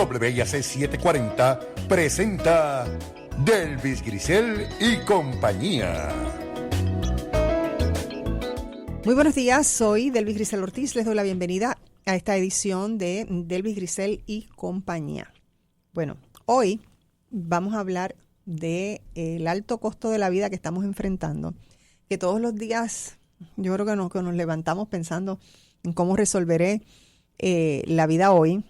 WIAC 740 presenta Delvis Grisel y compañía. Muy buenos días, soy Delvis Grisel Ortiz. Les doy la bienvenida a esta edición de Delvis Grisel y compañía. Bueno, hoy vamos a hablar de el alto costo de la vida que estamos enfrentando, que todos los días yo creo que nos levantamos pensando en cómo resolveré la vida hoy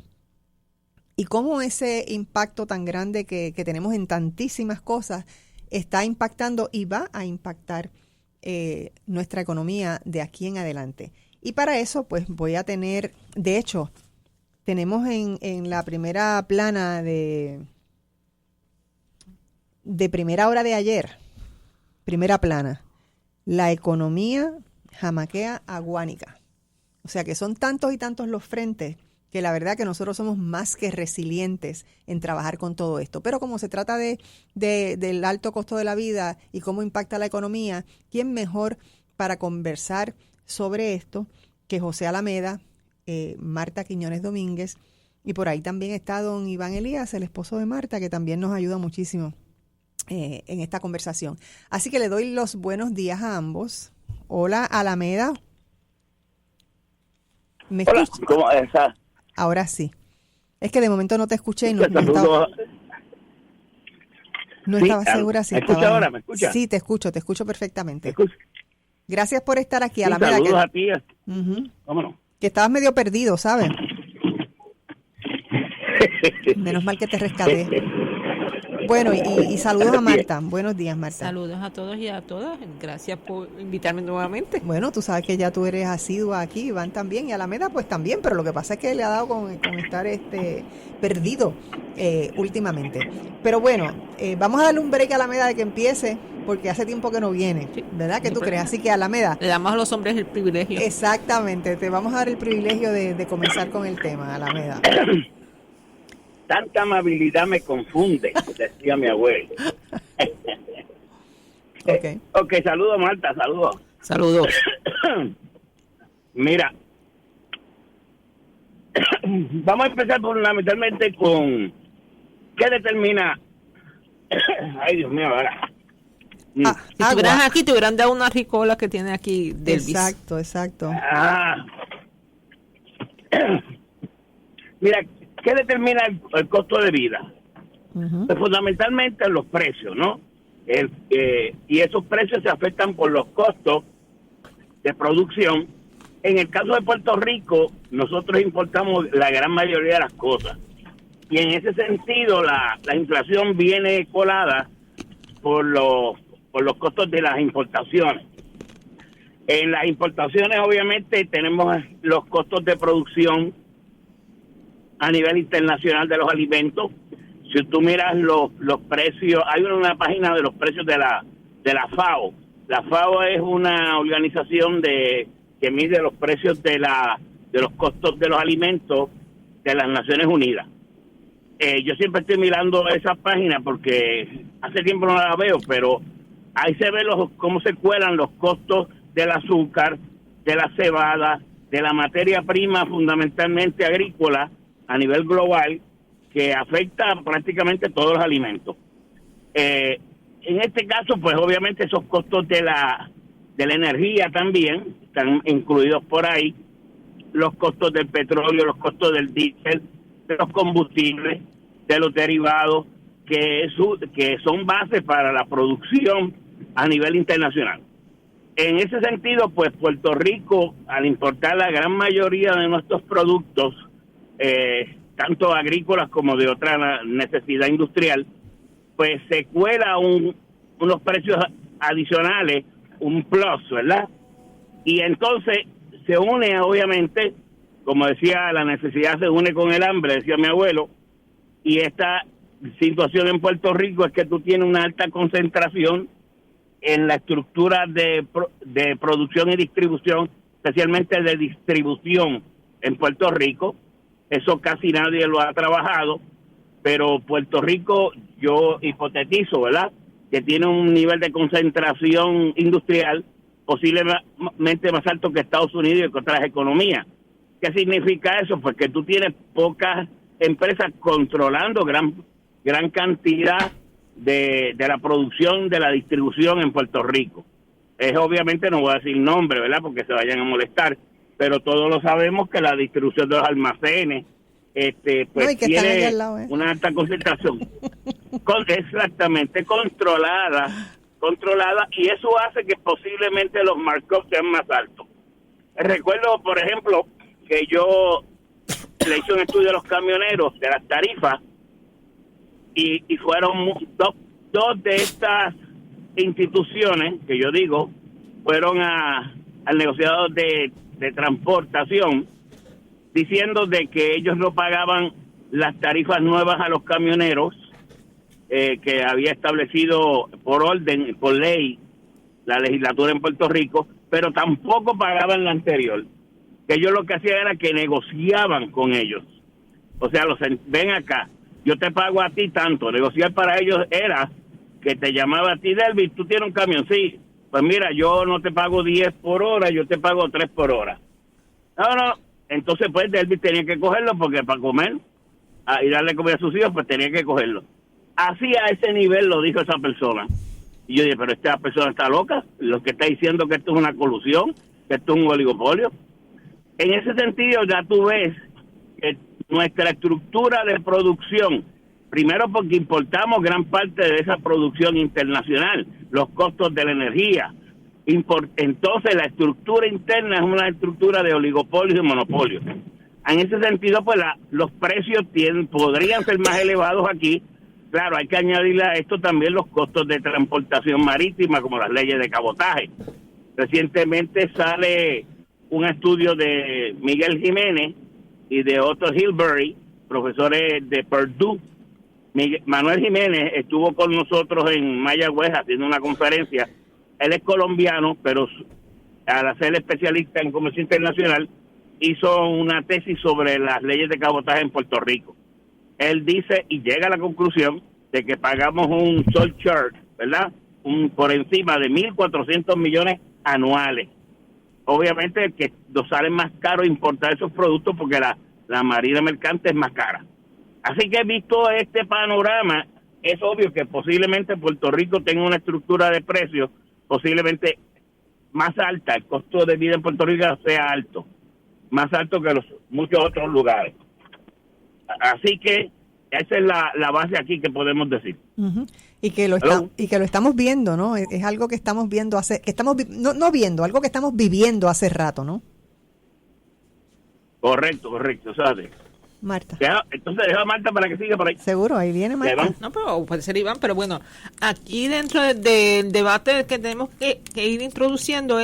y cómo ese impacto tan grande que tenemos en tantísimas cosas está impactando y va a impactar nuestra economía de aquí en adelante. Y para eso pues voy a tener, de hecho, tenemos en la primera plana de primera hora de ayer, primera plana, la economía jamaquea aguánica. O sea que son tantos y tantos los frentes que la verdad que nosotros somos más que resilientes en trabajar con todo esto. Pero como se trata del alto costo de la vida y cómo impacta la economía, ¿quién mejor para conversar sobre esto que José Alameda, Marta Quiñones Domínguez, y por ahí también está don Iván Elías, el esposo de Marta, que también nos ayuda muchísimo en esta conversación. Así que le doy los buenos días a ambos. Hola, Alameda. ¿Me Hola, escuchas? ¿cómo estás? Ahora sí. Es que de momento no te escuché y no Sí, estaba segura si ¿me escucha estaba. ahora? ¿Me escucha? Sí, te escucho perfectamente. ¿Me escucha? Gracias por estar aquí, Sí, Alameda. saludos a ti. Uh-huh. ¿Cómo no? Que estabas medio perdido, ¿sabes? Menos mal que te rescaté. Bueno, y saludos a Marta. Buenos días, Marta. Saludos a todos y a todas. Gracias por invitarme nuevamente. Bueno, tú sabes que ya tú eres asidua aquí, Iván también, y Alameda pues también, pero lo que pasa es que le ha dado con estar perdido últimamente. Pero bueno, vamos a darle un break a Alameda de que empiece, porque hace tiempo que no viene, Sí, ¿verdad? ¿Qué tú crees? problema. Así que Alameda. Le damos a los hombres el privilegio. Exactamente, te vamos a dar el privilegio de comenzar con el tema, Alameda. Tanta amabilidad me confunde, decía mi abuelo. Ok, saludos, Marta, saludos. Saludos. Mira, vamos a empezar fundamentalmente con ¿qué determina? Ay, Dios mío, ahora. Si estuvieran Agua. aquí, te hubieran dado una ricola que tiene aquí Delvis. Exacto. Mira, ¿qué determina el costo de vida? Uh-huh. Pues fundamentalmente los precios, ¿no? Y esos precios se afectan por los costos de producción. En el caso de Puerto Rico, nosotros importamos la gran mayoría de las cosas. Y en ese sentido, la inflación viene colada por los costos de las importaciones. En las importaciones, obviamente, tenemos los costos de producción a nivel internacional de los alimentos. Si tú miras los precios, hay una página de los precios de la FAO. La FAO es una organización que mide los precios de los costos de los alimentos de las Naciones Unidas. Yo siempre estoy mirando esa página porque hace tiempo no la veo, pero ahí se ve cómo se cuelan los costos del azúcar, de la cebada, de la materia prima fundamentalmente agrícola a nivel global, que afecta prácticamente todos los alimentos. En este caso, pues obviamente esos costos de la energía también están incluidos por ahí, los costos del petróleo, los costos del diésel, de los combustibles, de los derivados, que son bases para la producción a nivel internacional. En ese sentido, pues Puerto Rico, al importar la gran mayoría de nuestros productos, tanto agrícolas como de otra necesidad industrial, pues se cuela unos precios adicionales, un plus, ¿verdad? Y entonces se une, obviamente, como decía, la necesidad se une con el hambre, decía mi abuelo, y esta situación en Puerto Rico es que tú tienes una alta concentración en la estructura de producción y distribución, especialmente de distribución en Puerto Rico. Eso casi nadie lo ha trabajado, pero Puerto Rico, yo hipotetizo, ¿verdad?, que tiene un nivel de concentración industrial posiblemente más alto que Estados Unidos y que otras economías. ¿Qué significa eso? Pues que tú tienes pocas empresas controlando gran cantidad de la producción, de la distribución en Puerto Rico. Obviamente no voy a decir nombre, ¿verdad? Porque se vayan a molestar, pero todos lo sabemos que la distribución de los almacenes pues tiene una alta concentración. Exactamente, controlada, y eso hace que posiblemente los markups sean más altos. Recuerdo, por ejemplo, que yo le hice un estudio a los camioneros de las tarifas y fueron dos de estas instituciones que yo digo fueron al negociador de transportación diciendo de que ellos no pagaban las tarifas nuevas a los camioneros que había establecido por ley la legislatura en Puerto Rico, pero tampoco pagaban la anterior, que ellos lo que hacían era que negociaban con ellos. O sea, ven acá, yo te pago a ti tanto. Negociar para ellos era que te llamaba a ti, Delvis, tú tienes un camión, sí, pues mira, yo no te pago 10 por hora, yo te pago 3 por hora. No, entonces pues Delvis tenía que cogerlo porque para comer y darle comida a sus hijos, pues tenía que cogerlo. Así a ese nivel lo dijo esa persona. Y yo dije, pero esta persona está loca, lo que está diciendo que esto es una colusión, que esto es un oligopolio. En ese sentido ya tú ves que nuestra estructura de producción, primero porque importamos gran parte de esa producción internacional, los costos de la energía. Entonces la estructura interna es una estructura de oligopolios y monopolios. En ese sentido, pues los precios podrían ser más elevados aquí. Claro, hay que añadirle a esto también los costos de transportación marítima, como las leyes de cabotaje. Recientemente sale un estudio de Miguel Jiménez y de Otto Hilberry, profesores de Purdue. Manuel Jiménez estuvo con nosotros en Mayagüez haciendo una conferencia. Él es colombiano, pero al ser especialista en comercio internacional, hizo una tesis sobre las leyes de cabotaje en Puerto Rico. Él dice y llega a la conclusión de que pagamos un surcharge, ¿verdad? Por encima de 1.400 millones anuales. Obviamente que nos sale más caro importar esos productos porque la marina mercante es más cara. Así que visto este panorama, es obvio que posiblemente Puerto Rico tenga una estructura de precios posiblemente más alta. El costo de vida en Puerto Rico sea alto, más alto que muchos otros lugares. Así que esa es la base aquí que podemos decir. Uh-huh. Y que lo estamos viendo, ¿no? Es algo que estamos viendo algo que estamos viviendo hace rato, ¿no? Correcto, ¿sabes? Marta. Entonces deja a Marta para que siga por ahí. Seguro, ahí viene Marta. No, pero puede ser Iván, pero bueno, aquí dentro del debate que tenemos que ir introduciendo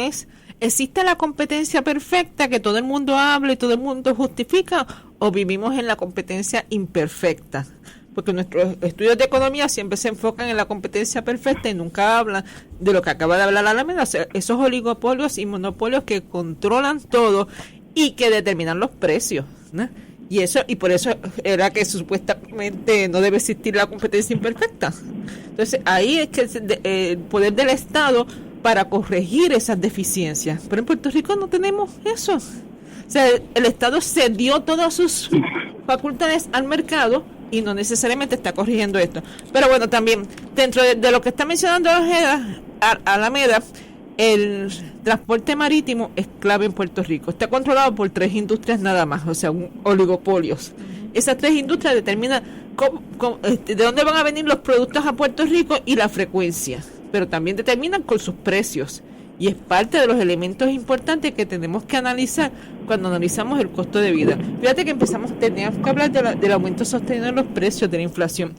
¿existe la competencia perfecta que todo el mundo habla y todo el mundo justifica o vivimos en la competencia imperfecta? Porque nuestros estudios de economía siempre se enfocan en la competencia perfecta y nunca hablan de lo que acaba de hablar Alameda, esos oligopolios y monopolios que controlan todo y que determinan los precios, ¿no? Y por eso era que supuestamente no debe existir la competencia imperfecta. Entonces ahí es que el poder del Estado para corregir esas deficiencias. Pero en Puerto Rico no tenemos eso. O sea, el Estado cedió todas sus facultades al mercado y no necesariamente está corrigiendo esto. Pero bueno, también dentro de lo que está mencionando Alameda, el transporte marítimo es clave en Puerto Rico. Está controlado por 3 industrias nada más, o sea, oligopolios. Esas 3 industrias determinan de dónde van a venir los productos a Puerto Rico y la frecuencia, pero también determinan con sus precios. Y es parte de los elementos importantes que tenemos que analizar cuando analizamos el costo de vida. Fíjate que teníamos que hablar del aumento sostenido de los precios, de la inflación.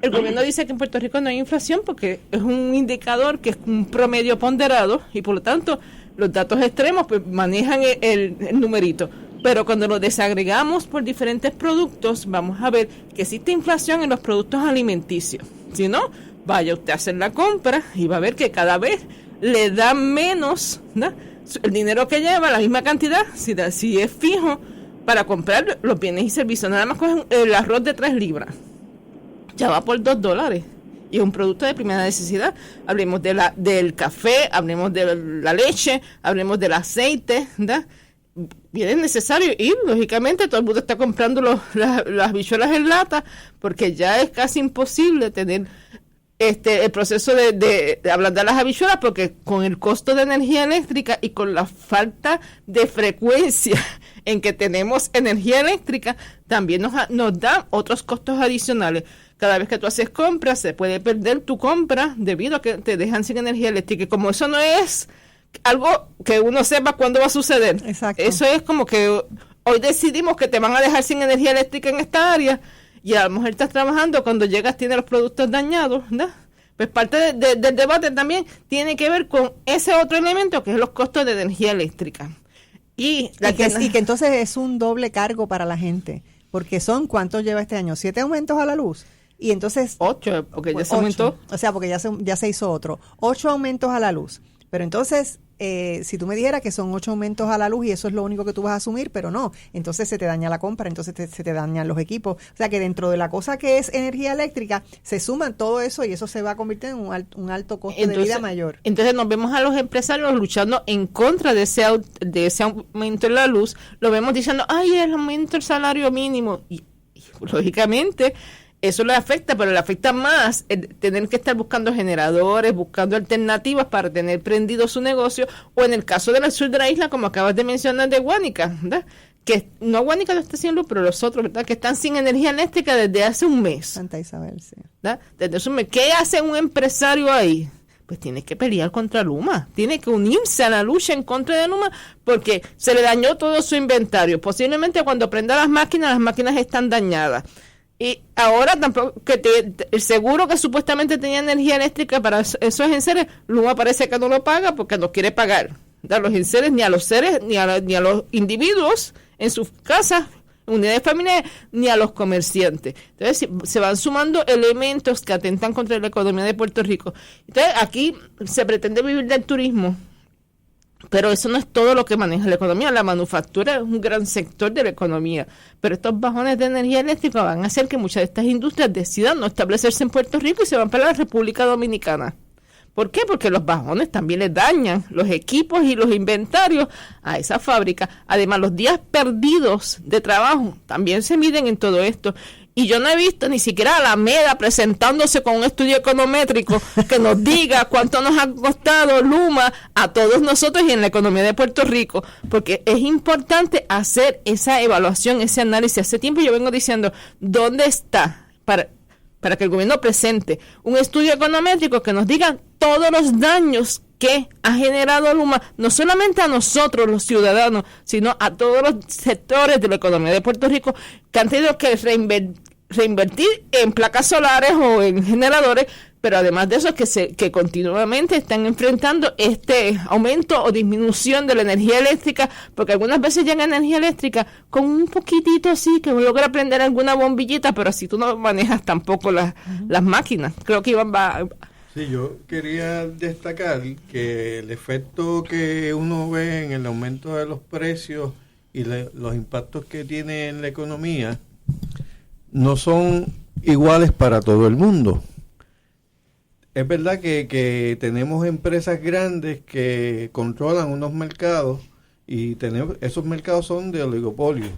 El gobierno dice que en Puerto Rico no hay inflación porque es un indicador que es un promedio ponderado y por lo tanto los datos extremos pues manejan el numerito. Pero cuando lo desagregamos por diferentes productos, vamos a ver que existe inflación en los productos alimenticios. Si no, vaya usted a hacer la compra y va a ver que cada vez le da menos, ¿no?, el dinero que lleva, la misma cantidad, si es fijo, para comprar los bienes y servicios. Nada más cogen el arroz de 3 libras. Ya va por $2 y es un producto de primera necesidad. Hablemos del café, hablemos de la leche, hablemos del aceite, ¿verdad? bien es necesario ir, lógicamente todo el mundo está comprando las habichuelas en lata porque ya es casi imposible tener el proceso de ablandar las habichuelas, porque con el costo de energía eléctrica y con la falta de frecuencia en que tenemos energía eléctrica, también nos dan otros costos adicionales. Cada vez que tú haces compras, se puede perder tu compra debido a que te dejan sin energía eléctrica. Y como eso no es algo que uno sepa cuándo va a suceder, exacto, eso es como que hoy decidimos que te van a dejar sin energía eléctrica en esta área, y a lo mejor estás trabajando, cuando llegas tienes los productos dañados, ¿verdad? Pues parte del debate también tiene que ver con ese otro elemento, que es los costos de energía eléctrica. Y que entonces es un doble cargo para la gente, porque ¿cuántos lleva este año? 7 aumentos a la luz. Y entonces 8, porque ya se 8, aumentó. O sea, porque ya se hizo otro. 8 aumentos a la luz. Pero entonces, si tú me dijeras que son 8 aumentos a la luz y eso es lo único que tú vas a asumir, pero no, entonces se te daña la compra, entonces se te dañan los equipos. O sea, que dentro de la cosa que es energía eléctrica, se suman todo eso y eso se va a convertir en un alto costo de vida mayor. Entonces nos vemos a los empresarios luchando en contra de ese aumento en la luz. Lo vemos diciendo, ay, el aumento del salario mínimo. Y lógicamente eso le afecta, pero le afecta más el tener que estar buscando generadores, buscando alternativas para tener prendido su negocio, o en el caso del sur de la isla, como acabas de mencionar, de Guánica, ¿verdad? Que no Guánica no está sin luz, pero los otros, ¿verdad? Que están sin energía eléctrica desde hace un mes. Santa Isabel, sí. ¿Verdad? Desde hace un mes. ¿Qué hace un empresario ahí? Pues tiene que pelear contra Luma, tiene que unirse a la lucha en contra de Luma, porque se le dañó todo su inventario. Posiblemente cuando prenda las máquinas están dañadas. Y ahora tampoco, el seguro que supuestamente tenía energía eléctrica para esos enseres, Luma parece que no lo paga porque no quiere pagar a los enseres, ni a los seres, ni a los individuos en sus casas, unidades familiares, ni a los comerciantes. Entonces se van sumando elementos que atentan contra la economía de Puerto Rico. Entonces aquí se pretende vivir del turismo, pero eso no es todo lo que maneja la economía. La manufactura es un gran sector de la economía, pero estos bajones de energía eléctrica van a hacer que muchas de estas industrias decidan no establecerse en Puerto Rico y se van para la República Dominicana. ¿Por qué? Porque los bajones también les dañan los equipos y los inventarios a esa fábrica. Además, los días perdidos de trabajo también se miden en todo esto. Y yo no he visto ni siquiera a Alameda presentándose con un estudio econométrico que nos diga cuánto nos ha costado Luma a todos nosotros y en la economía de Puerto Rico, porque es importante hacer esa evaluación, ese análisis. Hace tiempo yo vengo diciendo, ¿dónde está? Para que el gobierno presente un estudio econométrico que nos diga todos los daños que ha generado Luma, no solamente a nosotros los ciudadanos, sino a todos los sectores de la economía de Puerto Rico que han tenido que reinvertir en placas solares o en generadores, pero además de eso que continuamente están enfrentando este aumento o disminución de la energía eléctrica, porque algunas veces llega energía eléctrica con un poquitito así, que logra prender alguna bombillita, pero así tú no manejas tampoco las máquinas. Creo que Iván va... Sí, yo quería destacar que el efecto que uno ve en el aumento de los precios y los impactos que tiene en la economía no son iguales para todo el mundo. Es verdad que tenemos empresas grandes que controlan unos mercados y esos mercados son de oligopolio.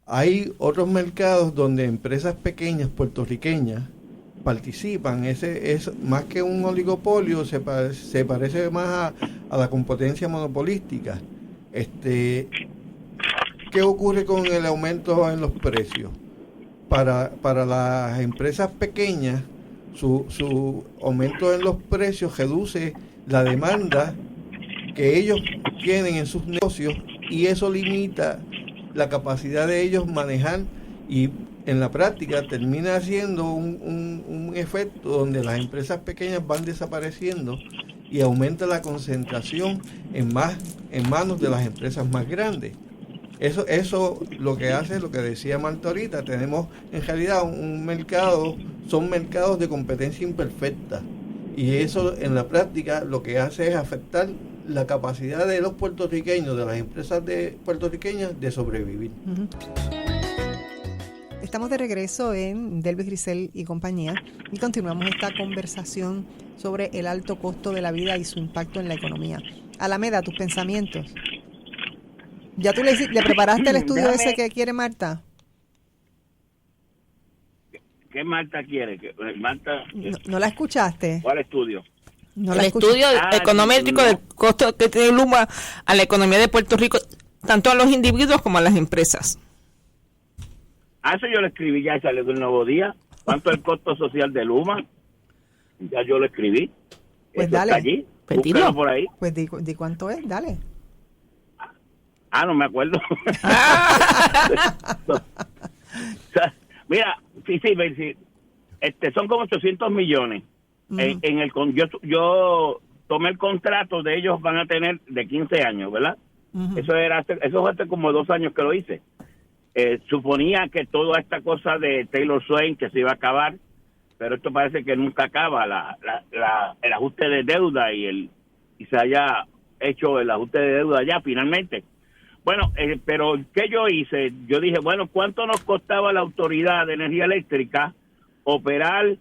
Hay otros mercados donde empresas pequeñas puertorriqueñas participan. Ese es más que un oligopolio, se parece más a la competencia monopolística. ¿Qué ocurre con el aumento en los precios? Para las empresas pequeñas, su aumento en los precios reduce la demanda que ellos tienen en sus negocios y eso limita la capacidad de ellos manejar, y en la práctica termina siendo un efecto donde las empresas pequeñas van desapareciendo y aumenta la concentración en manos de las empresas más grandes. Eso lo que hace, lo que decía Marta ahorita, tenemos en realidad son mercados de competencia imperfecta, y eso en la práctica lo que hace es afectar la capacidad de los puertorriqueños, de las empresas puertorriqueñas de sobrevivir. Uh-huh. Estamos de regreso en Delvis Grisel y compañía y continuamos esta conversación sobre el alto costo de la vida y su impacto en la economía. Alameda, tus pensamientos. ¿Ya tú le preparaste el estudio Déjame- ese que quiere Marta? ¿Qué Marta quiere? Marta, ¿No la escuchaste? ¿cuál estudio? No el la escuchaste. estudio económico no. del costo que tiene Luma a la economía de Puerto Rico, tanto a los individuos como a las empresas. Eso yo lo escribí ya y salió del Nuevo Día. ¿Cuánto es el costo social de Luma? Ya yo lo escribí. Pues Eso dale. está allí. Pues Búscalo dilo. por ahí. Pues di cuánto es, dale. No me acuerdo. O sea, mira, sí, son como 800 millones. En el yo tomé el contrato de ellos, van a tener de 15 años, ¿verdad? Eso fue hace como 2 años que lo hice. Suponía que toda esta cosa de Taylor Swift que se iba a acabar, pero esto parece que nunca acaba, el ajuste de deuda y se haya hecho el ajuste de deuda ya finalmente. Bueno, pero ¿qué yo hice? Yo dije, bueno, ¿cuánto nos costaba la Autoridad de Energía Eléctrica operar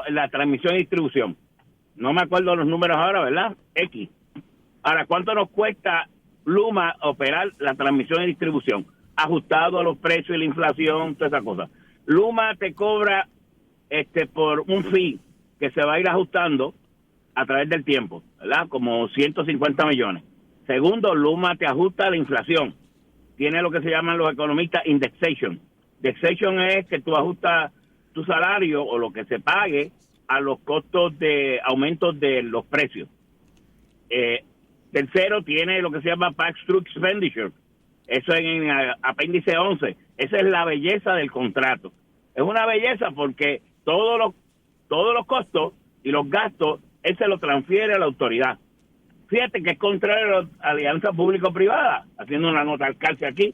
la transmisión y distribución? No me acuerdo los números ahora, ¿verdad? X. Ahora, ¿cuánto nos cuesta Luma operar la transmisión y distribución? Ajustado a los precios y la inflación, toda esa cosa. Luma te cobra por un fee que se va a ir ajustando a través del tiempo, ¿verdad? Como 150 millones. Segundo, Luma te ajusta a la inflación. Tiene lo que se llaman los economistas indexation. Indexation es que tú ajustas tu salario o lo que se pague a los costos de aumentos de los precios. Tercero, tiene lo que se llama pass-through expenditure. Eso en apéndice 11. Esa es la belleza del contrato. Es una belleza porque todos los costos y los gastos, él se lo transfiere a la autoridad. Fíjate que es contrario a la alianza público-privada, haciendo una nota al calce aquí,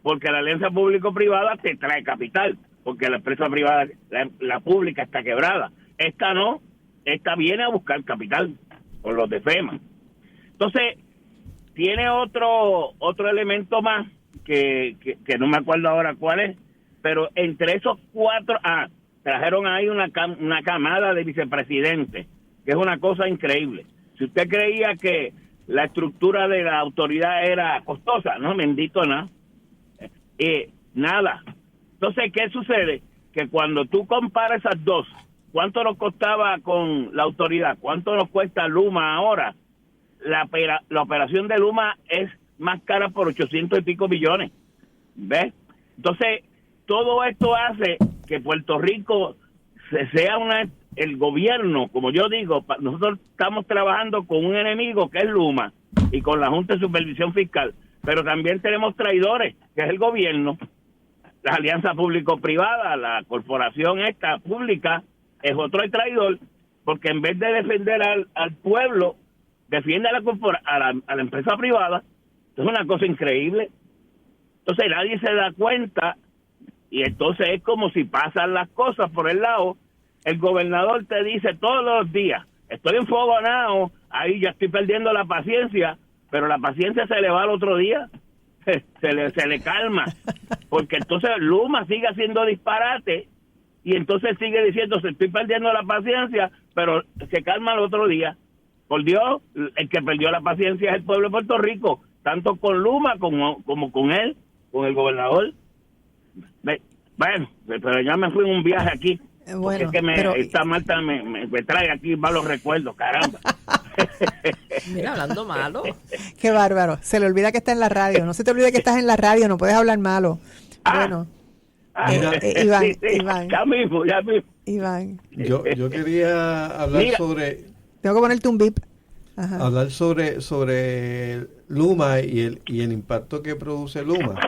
porque la alianza público-privada te trae capital, porque la empresa privada, la pública está quebrada. Esta no, esta viene a buscar capital, con los de FEMA. Entonces, tiene otro elemento más, que no me acuerdo ahora cuál es, pero entre esos 4, trajeron ahí una camada de vicepresidentes, que es una cosa increíble. Si usted creía que la estructura de la autoridad era costosa, no, bendito nada. Nada. Entonces, ¿qué sucede? Que cuando tú comparas esas dos, ¿cuánto nos costaba con la autoridad? ¿Cuánto nos cuesta Luma ahora? La operación de Luma es más cara por 800 y pico millones. ¿Ves? Entonces, todo esto hace que Puerto Rico sea el gobierno, como yo digo, nosotros estamos trabajando con un enemigo que es Luma y con la Junta de Supervisión Fiscal, pero también tenemos traidores, que es el gobierno, la alianza público-privada, la corporación esta pública es otro traidor, porque en vez de defender al pueblo, defiende a la empresa privada. Es una cosa increíble. Entonces nadie se da cuenta y entonces es como si pasan las cosas por el lado. El gobernador te dice todos los días, estoy enfogonado, ahí ya estoy perdiendo la paciencia, pero la paciencia se le va al otro día, se le calma, porque entonces Luma sigue haciendo disparate y entonces sigue diciendo, estoy perdiendo la paciencia, pero se calma al otro día. Por Dios, el que perdió la paciencia es el pueblo de Puerto Rico, tanto con Luma como con él, con el gobernador. Bueno, pero ya me fui en un viaje aquí. Bueno, porque es pero esta Marta me trae aquí malos recuerdos, caramba. Mira, hablando malo. qué bárbaro. Se le olvida que está en la radio. No se te olvide que estás en la radio, no puedes hablar malo. Bueno, Iván, sí, Iván. Ya mismo. Iván. Yo quería hablar Mira. sobre Tengo que ponerte un bip. Ajá. hablar sobre Luma y el impacto que produce Luma.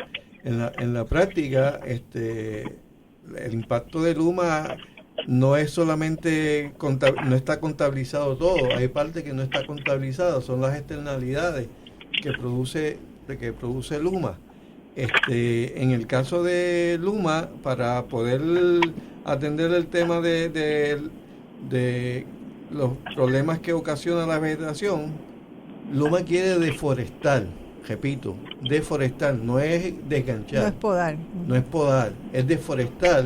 En la práctica, el impacto de Luma no es solamente no está contabilizado todo, hay parte que no está contabilizada, son las externalidades que produce Luma. En el caso de Luma, para poder atender el tema de los problemas que ocasiona la vegetación, Luma quiere deforestar, repito, deforestar, no es desganchar. No es podar. No es podar, es deforestar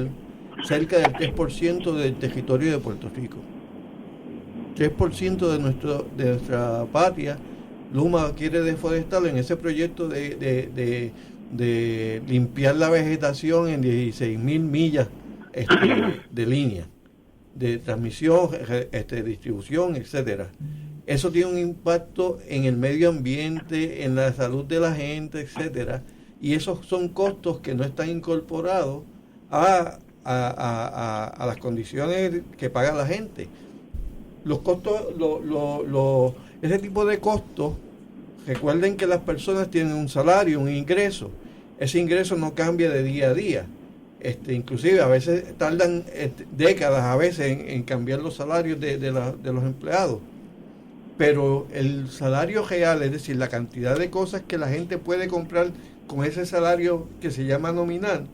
cerca del 3% del territorio de Puerto Rico. 3% de nuestra patria Luma quiere deforestar en ese proyecto de limpiar la vegetación en 16,000 millas de línea de transmisión, distribución, etcétera. Eso tiene un impacto en el medio ambiente, en la salud de la gente, etcétera, y esos son costos que no están incorporados a las condiciones que paga la gente. Los costos, ese tipo de costos, recuerden que las personas tienen un salario, un ingreso. Ese ingreso no cambia de día a día. Inclusive a veces tardan décadas a veces en cambiar los salarios de los empleados. Pero el salario real, es decir, la cantidad de cosas que la gente puede comprar con ese salario que se llama nominal,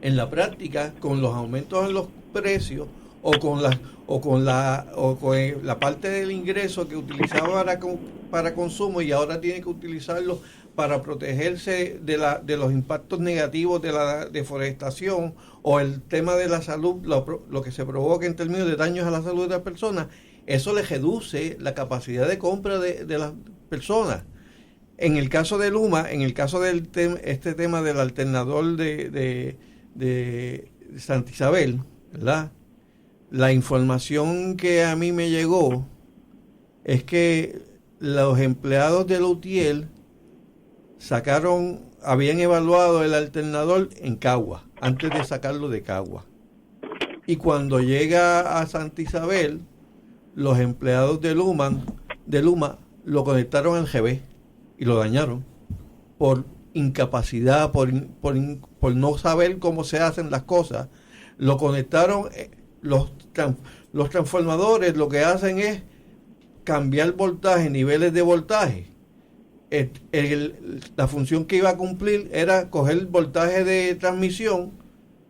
en la práctica, con los aumentos en los precios o con la parte del ingreso que utilizaba para consumo y ahora tiene que utilizarlo para protegerse de los impactos negativos de la deforestación o el tema de la salud, lo que se provoca en términos de daños a la salud de las personas, eso le reduce la capacidad de compra de las personas. En el caso de Luma, en el caso del tema del alternador de Santa Isabel, ¿verdad? La información que a mí me llegó es que los empleados del UTIEL habían evaluado el alternador en Cagua, antes de sacarlo de Cagua. Y cuando llega a Santa Isabel, los empleados de Luma lo conectaron al GB y lo dañaron por incapacidad, por no saber cómo se hacen las cosas. Lo conectaron, los transformadores lo que hacen es cambiar voltaje, niveles de voltaje. La función que iba a cumplir era coger el voltaje de transmisión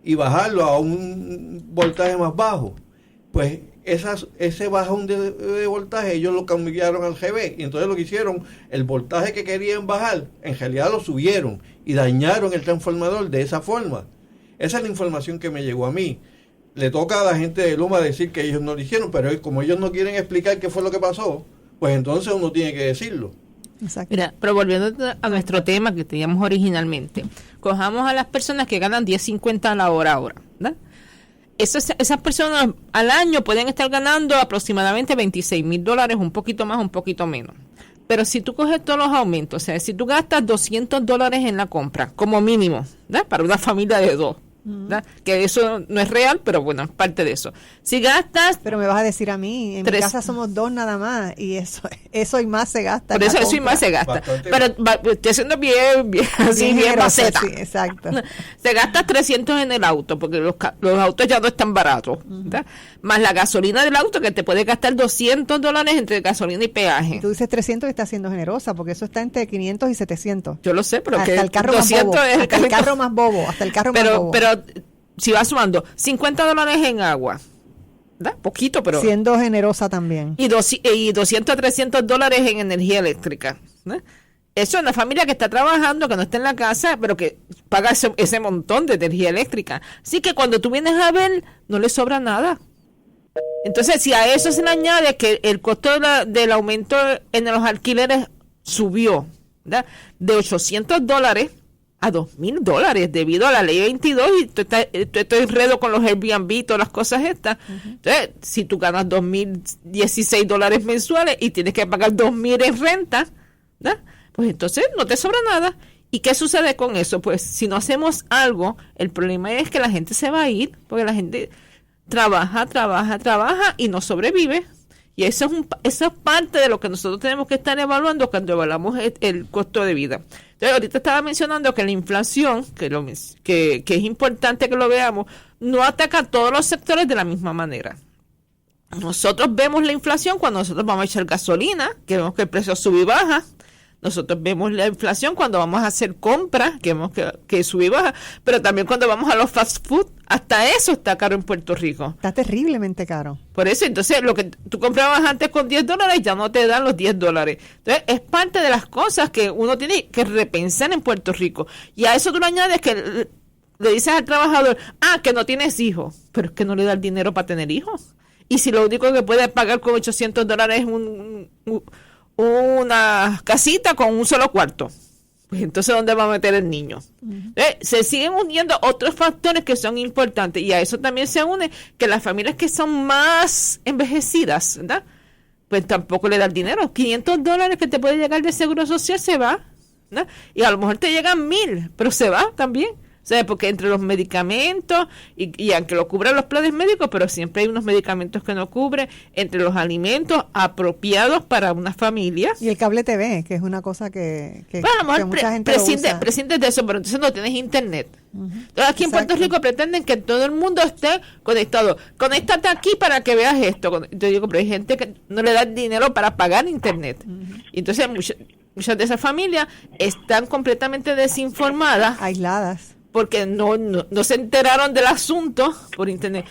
y bajarlo a un voltaje más bajo. Pues ese bajón de voltaje ellos lo cambiaron al GB, y entonces lo que hicieron, el voltaje que querían bajar, en realidad lo subieron y dañaron el transformador de esa forma. Esa es la información que me llegó a mí. Le toca a la gente de Luma decir que ellos no lo hicieron, pero como ellos no quieren explicar qué fue lo que pasó, pues entonces uno tiene que decirlo. Exacto. Mira, pero volviendo a nuestro tema que teníamos originalmente, cojamos a las personas que ganan $10.50 a la hora ahora, ¿verdad? Esas personas al año pueden estar ganando aproximadamente $26,000, un poquito más, un poquito menos. Pero si tú coges todos los aumentos, o sea, si tú gastas $200 en la compra, como mínimo, ¿verdad? Para una familia de 2, ¿verdad? Que eso no es real, pero bueno, es parte de eso. Si gastas... Pero me vas a decir a mí, en mi casa somos 2 nada más, y eso y más se gasta. Por eso y más se gasta. Pero estoy haciendo bien maceta. Sí, exacto. Se gasta $300 en el auto, porque los autos ya no están baratos, ¿verdad? Más la gasolina del auto, que te puede gastar $200 entre gasolina y peaje. Y tú dices 300 y estás siendo generosa, porque eso está entre 500 y 700. Yo lo sé, pero hasta que el carro más bobo, hasta el carro más bobo, Pero si vas sumando $50 en agua, ¿verdad? Poquito, pero... Siendo generosa también. Y $200 a $300 en energía eléctrica, ¿verdad? Eso es una familia que está trabajando, que no está en la casa, pero que paga ese montón de energía eléctrica. Así que cuando tú vienes a ver, no le sobra nada. Entonces, si a eso se le añade que el costo del aumento en los alquileres subió, ¿verdad? De $800 a $2,000 debido a la ley 22 y estoy enredo con los Airbnb y todas las cosas estas. Entonces, si tú ganas $2,016 mensuales y tienes que pagar $2,000 en renta, ¿verdad? Pues entonces no te sobra nada. ¿Y qué sucede con eso? Pues si no hacemos algo, el problema es que la gente se va a ir, porque la gente trabaja y no sobrevive. Y eso es parte de lo que nosotros tenemos que estar evaluando cuando evaluamos el costo de vida. Entonces, ahorita estaba mencionando que la inflación, que es importante que lo veamos, no ataca a todos los sectores de la misma manera. Nosotros vemos la inflación cuando nosotros vamos a echar gasolina, que vemos que el precio sube y baja. Nosotros vemos la inflación cuando vamos a hacer compras, que vemos que sube y baja, pero también cuando vamos a los fast food, hasta eso está caro en Puerto Rico. Está terriblemente caro. Por eso, entonces, lo que tú comprabas antes con $10, ya no te dan los $10. Entonces, es parte de las cosas que uno tiene que repensar en Puerto Rico. Y a eso tú le añades que le dices al trabajador, que no tienes hijos, pero es que no le da el dinero para tener hijos. Y si lo único que puede pagar con $800 es una casita con un solo cuarto. Pues entonces, ¿dónde va a meter el niño? Se siguen uniendo otros factores que son importantes, y a eso también se une que las familias que son más envejecidas, ¿verdad? Pues tampoco le dan dinero. $500 que te puede llegar de seguro social se va, ¿no? Y a lo mejor te llegan 1,000, pero se va también. O sea, porque entre los medicamentos, y aunque lo cubran los planes médicos, pero siempre hay unos medicamentos que no cubren, entre los alimentos apropiados para una familia. Y el cable TV, que es una cosa que Bueno, a lo mejor mucha gente lo usa. prescindes de eso, pero entonces no tienes internet. Entonces aquí en Puerto Exacto. Rico pretenden que todo el mundo esté conectado. Conéctate aquí para que veas esto. Yo digo, pero hay gente que no le da dinero para pagar internet. Y entonces muchas de esas familias están completamente desinformadas Aisladas. porque no se enteraron del asunto por internet.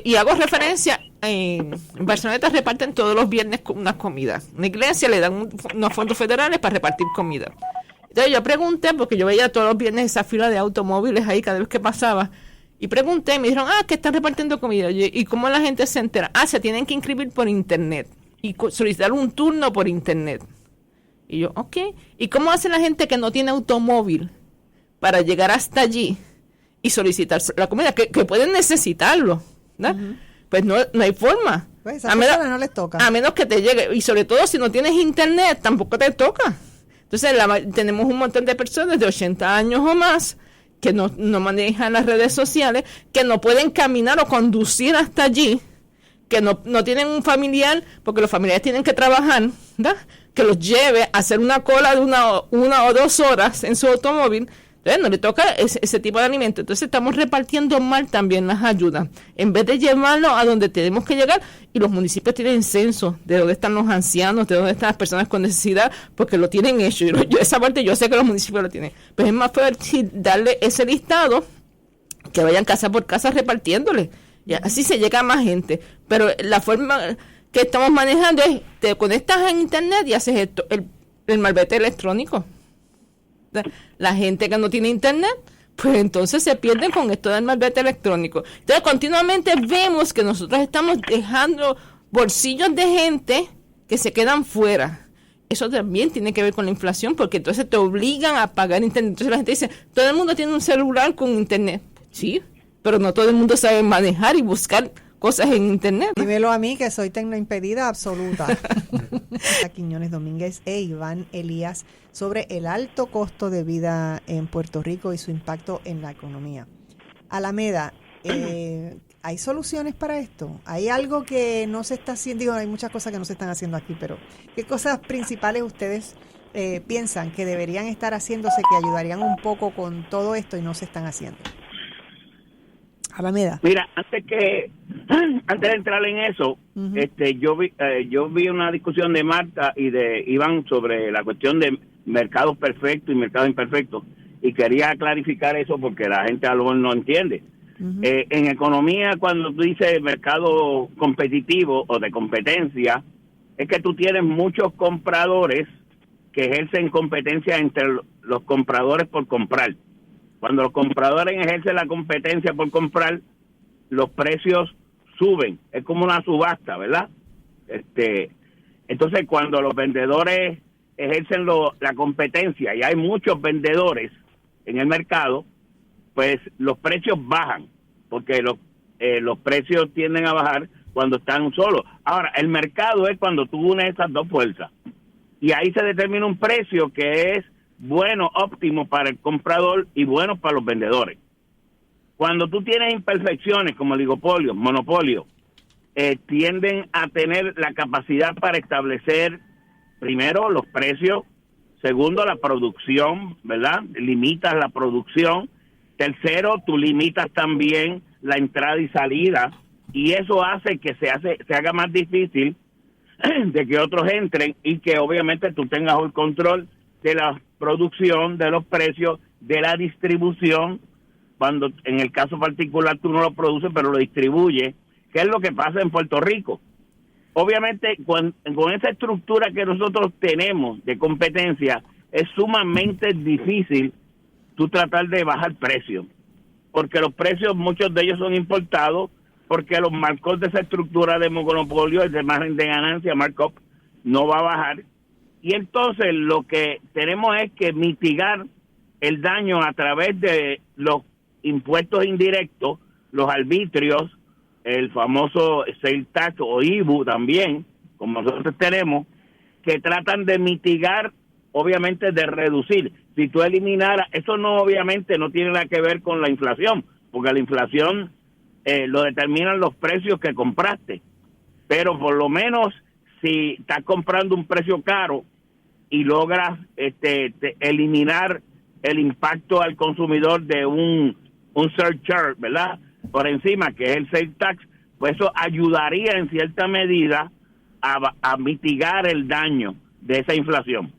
Y hago referencia, en Barceloneta reparten todos los viernes unas comidas. Una iglesia le dan unos fondos federales para repartir comida. Entonces yo pregunté, porque yo veía todos los viernes esa fila de automóviles ahí cada vez que pasaba, y pregunté, y me dijeron, que están repartiendo comida. ¿Y cómo la gente se entera? Se tienen que inscribir por internet y solicitar un turno por internet. Y yo, ok. ¿Y cómo hace la gente que no tiene automóvil para llegar hasta allí y solicitar la comida? Que pueden necesitarlo, ¿no? Pues no hay forma. Pues a esas personas no les toca. A menos que te llegue. Y sobre todo si no tienes internet, tampoco te toca. Entonces tenemos un montón de personas de 80 años o más que no manejan las redes sociales, que no pueden caminar o conducir hasta allí, que no tienen un familiar, porque los familiares tienen que trabajar, ¿verdad? Que los lleve a hacer una cola de una o 2 horas en su automóvil. Entonces no le toca ese tipo de alimento. Entonces estamos repartiendo mal también las ayudas, en vez de llevarlo a donde tenemos que llegar. Y los municipios tienen censo de dónde están los ancianos, de dónde están las personas con necesidad, porque lo tienen hecho. Esa parte yo sé que los municipios lo tienen. Pues es más fácil darle ese listado, que vayan casa por casa repartiéndole. Y así se llega a más gente. Pero la forma que estamos manejando es, te conectas en internet y haces esto, el malvete electrónico. La gente que no tiene internet, pues entonces se pierden con esto del malvete electrónico. Entonces continuamente vemos que nosotros estamos dejando bolsillos de gente que se quedan fuera. Eso también tiene que ver con la inflación, porque entonces te obligan a pagar internet. Entonces la gente dice, todo el mundo tiene un celular con internet. Sí, pero no todo el mundo sabe manejar y buscar cosas en internet. Dímelo a mí, que soy tecnoimpedida absoluta. A Quiñones Domínguez e Iván Elías sobre el alto costo de vida en Puerto Rico y su impacto en la economía. Alameda, ¿hay soluciones para esto? ¿Hay algo que no se está haciendo? Digo, hay muchas cosas que no se están haciendo aquí, pero ¿qué cosas principales ustedes piensan que deberían estar haciéndose, que ayudarían un poco con todo esto y no se están haciendo? Alameda. Mira, antes de entrar en eso, yo vi una discusión de Marta y de Iván sobre la cuestión de mercados perfectos y mercados imperfectos, y quería clarificar eso porque la gente a lo mejor no entiende. En economía, cuando tú dices mercado competitivo o de competencia, es que tú tienes muchos compradores que ejercen competencia entre los compradores por comprar. Cuando los compradores ejercen la competencia por comprar, los precios suben. Es como una subasta, ¿verdad? Entonces, cuando los vendedores ejercen la competencia y hay muchos vendedores en el mercado, pues los precios bajan, porque los precios tienden a bajar cuando están solos. Ahora, el mercado es cuando tú unes esas dos fuerzas. Y ahí se determina un precio que es bueno, óptimo para el comprador y bueno para los vendedores. Cuando tú tienes imperfecciones como oligopolio, monopolio, tienden a tener la capacidad para establecer, primero, los precios, segundo, la producción, ¿verdad? Limitas la producción. Tercero, tú limitas también la entrada y salida, y eso hace que se haga más difícil de que otros entren y que obviamente tú tengas el control de la producción, de los precios, de la distribución, cuando en el caso particular tú no lo produces pero lo distribuyes, que es lo que pasa en Puerto Rico. Obviamente con esa estructura que nosotros tenemos de competencia, es sumamente difícil tú tratar de bajar precios, porque los precios, muchos de ellos son importados, porque los marcos de esa estructura de monopolio, el de margen de ganancia, markup, no va a bajar, y entonces lo que tenemos es que mitigar el daño a través de los impuestos indirectos, los arbitrios, el famoso sales tax o IBU también, como nosotros tenemos, que tratan de mitigar, obviamente de reducir. Si tú eliminaras, eso no obviamente no tiene nada que ver con la inflación, porque la inflación lo determinan los precios que compraste, pero por lo menos si estás comprando un precio caro y logras eliminar el impacto al consumidor de un surcharge, ¿verdad?, por encima, que es el sales tax, pues eso ayudaría en cierta medida a mitigar el daño de esa inflación.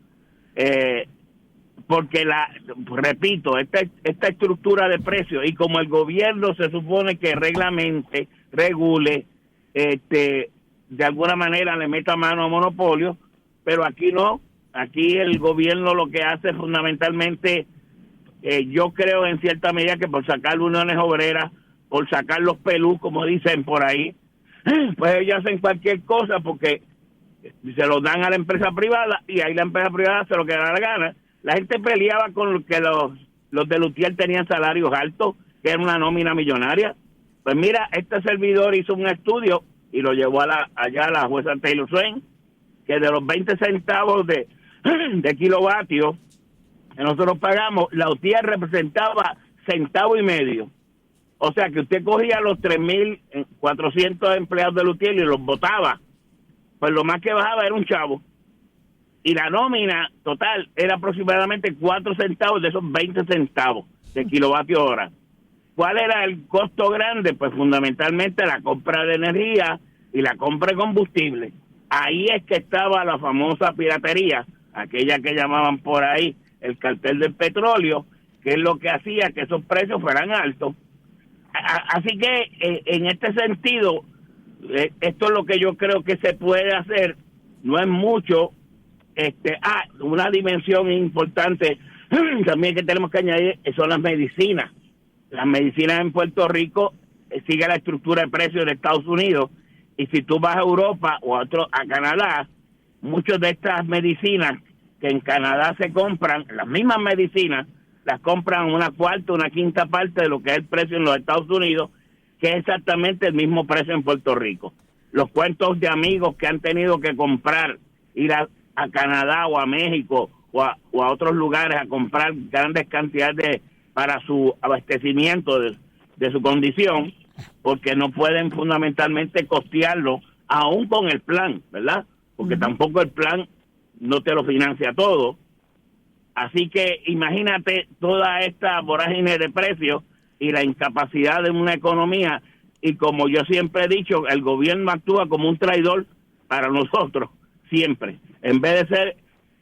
Porque repito, esta estructura de precios, y como el gobierno se supone que reglamente, regule, de alguna manera le meta mano a monopolio, pero aquí no. Aquí el gobierno lo que hace fundamentalmente, yo creo en cierta medida que por sacar uniones obreras, por sacar los pelús, como dicen por ahí, pues ellos hacen cualquier cosa porque se lo dan a la empresa privada y ahí la empresa privada hace lo que da la gana. La gente peleaba con que los de Lutier tenían salarios altos, que era una nómina millonaria. Pues mira, este servidor hizo un estudio y lo llevó allá a la jueza Taylor Swain, que de los 20 centavos de kilovatio que nosotros pagamos, la UTIER representaba centavo y medio. O sea que usted cogía los 3.400 empleados de Lutier y los botaba, pues lo más que bajaba era un chavo. Y la nómina total era aproximadamente 4 centavos de esos 20 centavos de kilovatio hora. ¿Cuál era el costo grande? Pues fundamentalmente la compra de energía y la compra de combustible. Ahí es que estaba la famosa piratería, aquella que llamaban por ahí el cartel del petróleo, que es lo que hacía que esos precios fueran altos. Así que en este sentido, esto es lo que yo creo que se puede hacer. No es mucho. Una dimensión importante también que tenemos que añadir son las medicinas. Las medicinas en Puerto Rico sigue la estructura de precios de Estados Unidos, y si tú vas a Europa o a Canadá, muchas de estas medicinas que en Canadá se compran, las mismas medicinas, las compran una cuarta, una quinta parte de lo que es el precio en los Estados Unidos, que es exactamente el mismo precio en Puerto Rico. Los cuentos de amigos que han tenido que comprar, ir a Canadá o a México o a otros lugares a comprar grandes cantidades para su abastecimiento de su condición, porque no pueden fundamentalmente costearlo aún con el plan, ¿verdad? Porque tampoco el plan no te lo financia todo. Así que imagínate toda esta vorágine de precios y la incapacidad de una economía, y como yo siempre he dicho, el gobierno actúa como un traidor para nosotros, siempre, en vez de ser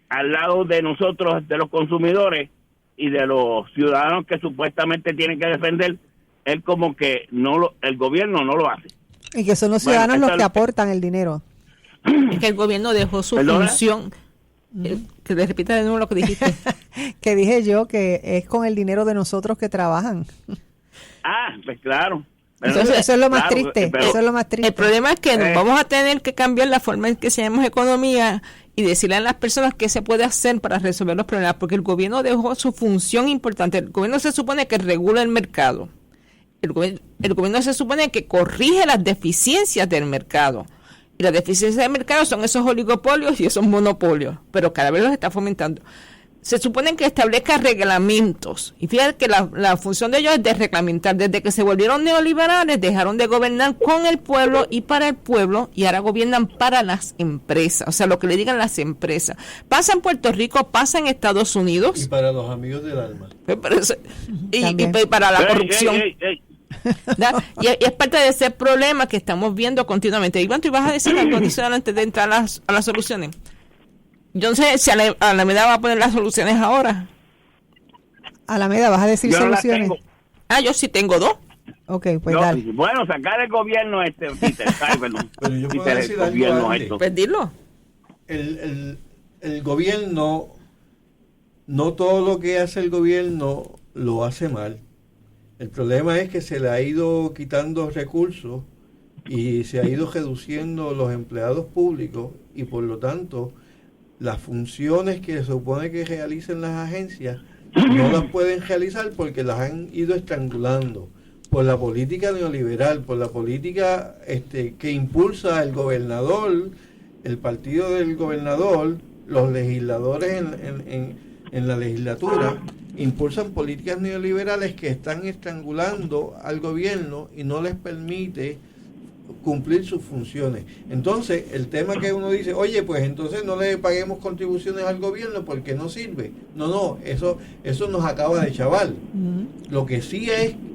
al lado de nosotros, de los consumidores y de los ciudadanos que supuestamente tienen que defender. Él como que el gobierno no lo hace. Y que son los ciudadanos los que aportan el dinero. Es que el gobierno dejó su función. Que te repita de nuevo lo que dijiste. Que dije yo que es con el dinero de nosotros que trabajan. Pues claro. Entonces, eso es lo más triste. Eso es lo más triste. El problema es que vamos a tener que cambiar la forma en que hacemos economía y decirle a las personas qué se puede hacer para resolver los problemas, porque el gobierno dejó su función importante. El gobierno se supone que regula el mercado. El gobierno se supone que corrige las deficiencias del mercado. Y las deficiencias del mercado son esos oligopolios y esos monopolios, pero cada vez los está fomentando. Se supone que establezca reglamentos. Y fíjate que la función de ellos es de reglamentar. Desde que se volvieron neoliberales, dejaron de gobernar con el pueblo y para el pueblo, y ahora gobiernan para las empresas. O sea, lo que le digan las empresas. Pasa en Puerto Rico, pasa en Estados Unidos. Y para los amigos del alma. Y para la corrupción. Y es parte de ese problema que estamos viendo continuamente. Iván, tú ibas a decir algo adicional antes de entrar a las soluciones. Yo no sé si Alameda va a poner las soluciones ahora. Alameda, ¿vas a decir yo soluciones? No yo sí tengo 2. Ok, pues dale. Bueno, sacar el gobierno Pero yo puedo decir algo antes. Pues dilo. El gobierno, no todo lo que hace el gobierno lo hace mal. El problema es que se le ha ido quitando recursos y se ha ido reduciendo los empleados públicos, y por lo tanto las funciones que se supone que realicen las agencias no las pueden realizar porque las han ido estrangulando por la política neoliberal, por la política que impulsa el gobernador, el partido del gobernador, los legisladores en la legislatura, impulsan políticas neoliberales que están estrangulando al gobierno y no les permite cumplir sus funciones. Entonces, el tema que uno dice, oye, pues entonces no le paguemos contribuciones al gobierno porque no sirve. No, eso nos acaba de chaval. Lo que sí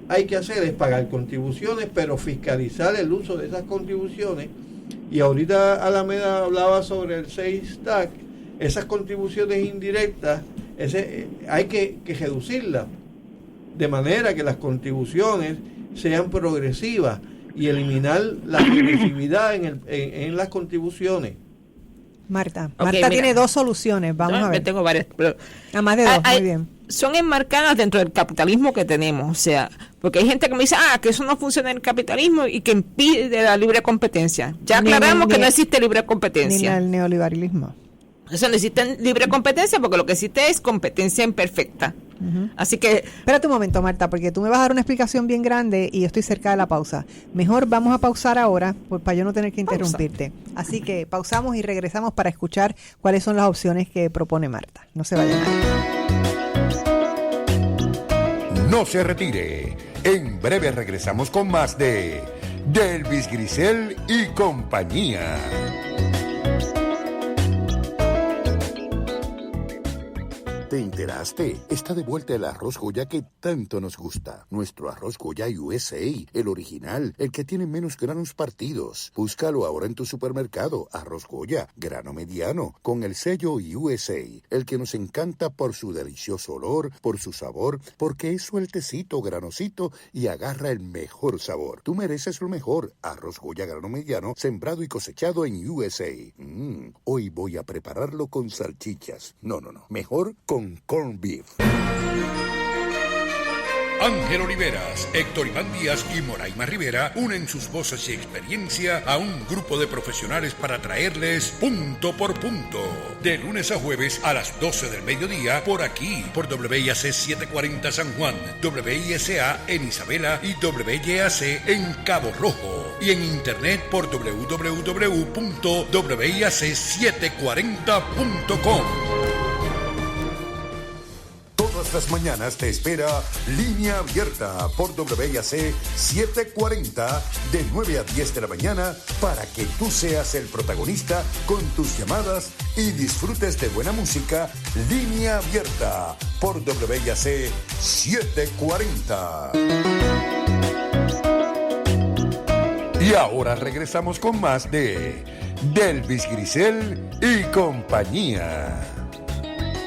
hay que hacer es pagar contribuciones, pero fiscalizar el uso de esas contribuciones. Y ahorita Alameda hablaba sobre el 6TAC, esas contribuciones indirectas, hay que reducirlas, de manera que las contribuciones sean progresivas y eliminar la regresividad en las contribuciones. Marta Okay, tiene dos soluciones, vamos a ver. Tengo varias, pero más de dos, muy bien. Son enmarcadas dentro del capitalismo que tenemos, o sea, porque hay gente que me dice, que eso no funciona en el capitalismo y que impide la libre competencia. Ya aclaramos que no existe libre competencia. Ni el neoliberalismo. Eso no existe libre competencia porque lo que existe es competencia imperfecta. Así que... Espérate un momento, Marta, porque tú me vas a dar una explicación bien grande y yo estoy cerca de la pausa. Mejor vamos a pausar ahora para yo no tener que interrumpirte. Así que pausamos y regresamos para escuchar cuáles son las opciones que propone Marta. No se vayan a ir. No se retire. En breve regresamos con más de Delvis Grisel y compañía. ¿Te enteraste? Está de vuelta el arroz Goya que tanto nos gusta. Nuestro arroz Goya USA, el original, el que tiene menos granos partidos. Búscalo ahora en tu supermercado. Arroz Goya, grano mediano, con el sello USA, el que nos encanta por su delicioso olor, por su sabor, porque es sueltecito, granosito y agarra el mejor sabor. Tú mereces lo mejor. Arroz Goya, grano mediano, sembrado y cosechado en USA. Hoy voy a prepararlo con salchichas. No. Mejor con corned beef. Ángel Oliveras, Héctor Iván Díaz y Moraima Rivera unen sus voces y experiencia a un grupo de profesionales para traerles Punto por Punto. De lunes a jueves a las 12 del mediodía, por aquí, por WIAC 740 San Juan, WISA en Isabela y WIAC en Cabo Rojo. Y en internet por www.wiac740.com. Todas las mañanas te espera Línea Abierta por WIAC 740 de 9 a 10 de la mañana para que tú seas el protagonista con tus llamadas y disfrutes de buena música. Línea Abierta por WIAC 740. Y ahora regresamos con más de Delvis Grisel y compañía.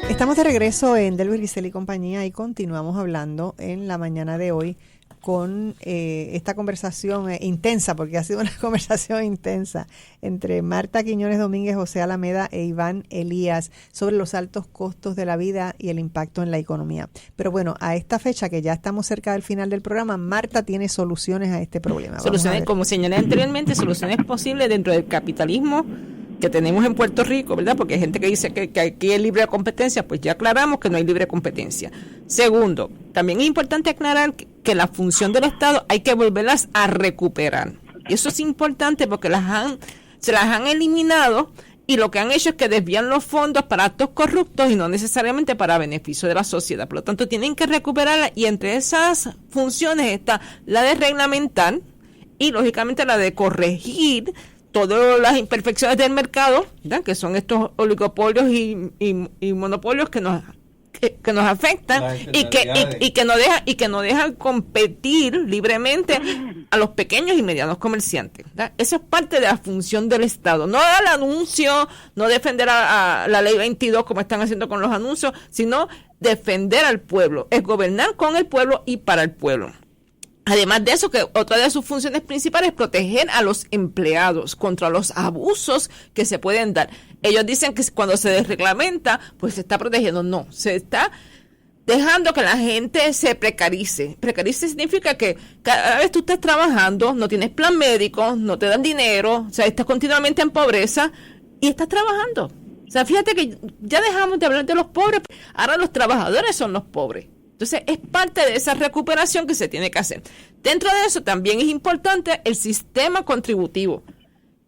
Estamos de regreso en Delvis Grisel y compañía y continuamos hablando en la mañana de hoy con esta conversación intensa, porque ha sido una conversación intensa entre Marta Quiñones Domínguez, José Alameda e Iván Elías sobre los altos costos de la vida y el impacto en la economía. Pero bueno, a esta fecha que ya estamos cerca del final del programa, Marta tiene soluciones a este problema. Soluciones, como señalé anteriormente, soluciones posibles dentro del capitalismo que tenemos en Puerto Rico, ¿verdad? Porque hay gente que dice que aquí hay libre competencia, pues ya aclaramos que no hay libre competencia. Segundo, también es importante aclarar que la función del Estado hay que volverlas a recuperar. Y eso es importante porque se las han eliminado y lo que han hecho es que desvían los fondos para actos corruptos y no necesariamente para beneficio de la sociedad. Por lo tanto, tienen que recuperarla y entre esas funciones está la de reglamentar y, lógicamente, la de corregir todas las imperfecciones del mercado, ¿verdad? Que son estos oligopolios y monopolios que nos afectan y que no dejan competir libremente a los pequeños y medianos comerciantes, ¿verdad? Esa es parte de la función del Estado, no el anuncio, no defender a la ley 22 como están haciendo con los anuncios, sino defender al pueblo, es gobernar con el pueblo y para el pueblo. Además de eso, que otra de sus funciones principales es proteger a los empleados contra los abusos que se pueden dar. Ellos dicen que cuando se desreglamenta, pues se está protegiendo. No, se está dejando que la gente se precarice. Precarice significa que cada vez tú estás trabajando, no tienes plan médico, no te dan dinero, o sea, estás continuamente en pobreza y estás trabajando. O sea, fíjate que ya dejamos de hablar de los pobres, ahora los trabajadores son los pobres. Entonces, es parte de esa recuperación que se tiene que hacer. Dentro de eso también es importante el sistema contributivo,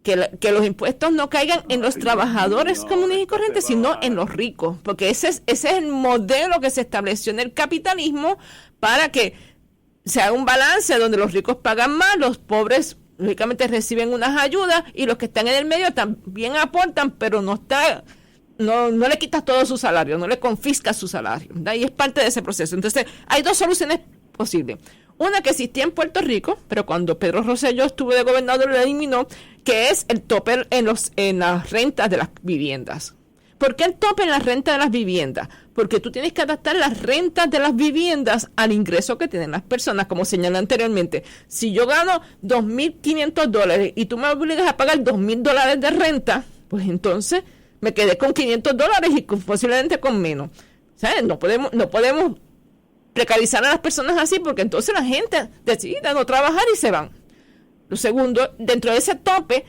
que los impuestos no caigan en los trabajadores comunes y corrientes, sino en los ricos, porque ese es el modelo que se estableció en el capitalismo para que se haga un balance donde los ricos pagan más, los pobres lógicamente reciben unas ayudas y los que están en el medio también aportan, pero no le quitas todo su salario, no le confiscas su salario, ¿verdad? Y es parte de ese proceso. Entonces, hay dos soluciones posibles. Una que existía en Puerto Rico, pero cuando Pedro Rosselló estuvo de gobernador lo eliminó, que es el tope en las rentas de las viviendas. ¿Por qué el tope en la renta de las viviendas? Porque tú tienes que adaptar las rentas de las viviendas al ingreso que tienen las personas, como señalé anteriormente. Si yo gano $2,500 y tú me obligas a pagar $2,000 de renta, pues entonces me quedé con $500 y posiblemente con menos. ¿Sabes? No podemos precarizar a las personas así, porque entonces la gente decide no trabajar y se van. Lo segundo, dentro de ese tope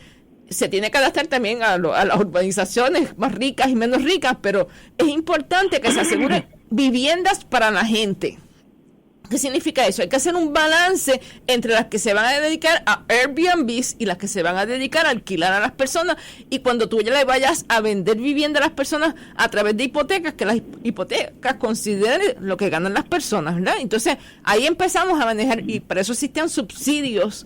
se tiene que adaptar también a las urbanizaciones más ricas y menos ricas, pero es importante que se aseguren viviendas para la gente. ¿Qué significa eso? Hay que hacer un balance entre las que se van a dedicar a Airbnbs y las que se van a dedicar a alquilar a las personas. Y cuando tú ya le vayas a vender vivienda a las personas a través de hipotecas, que las hipotecas consideren lo que ganan las personas, ¿verdad? Entonces, ahí empezamos a manejar, y para eso existían subsidios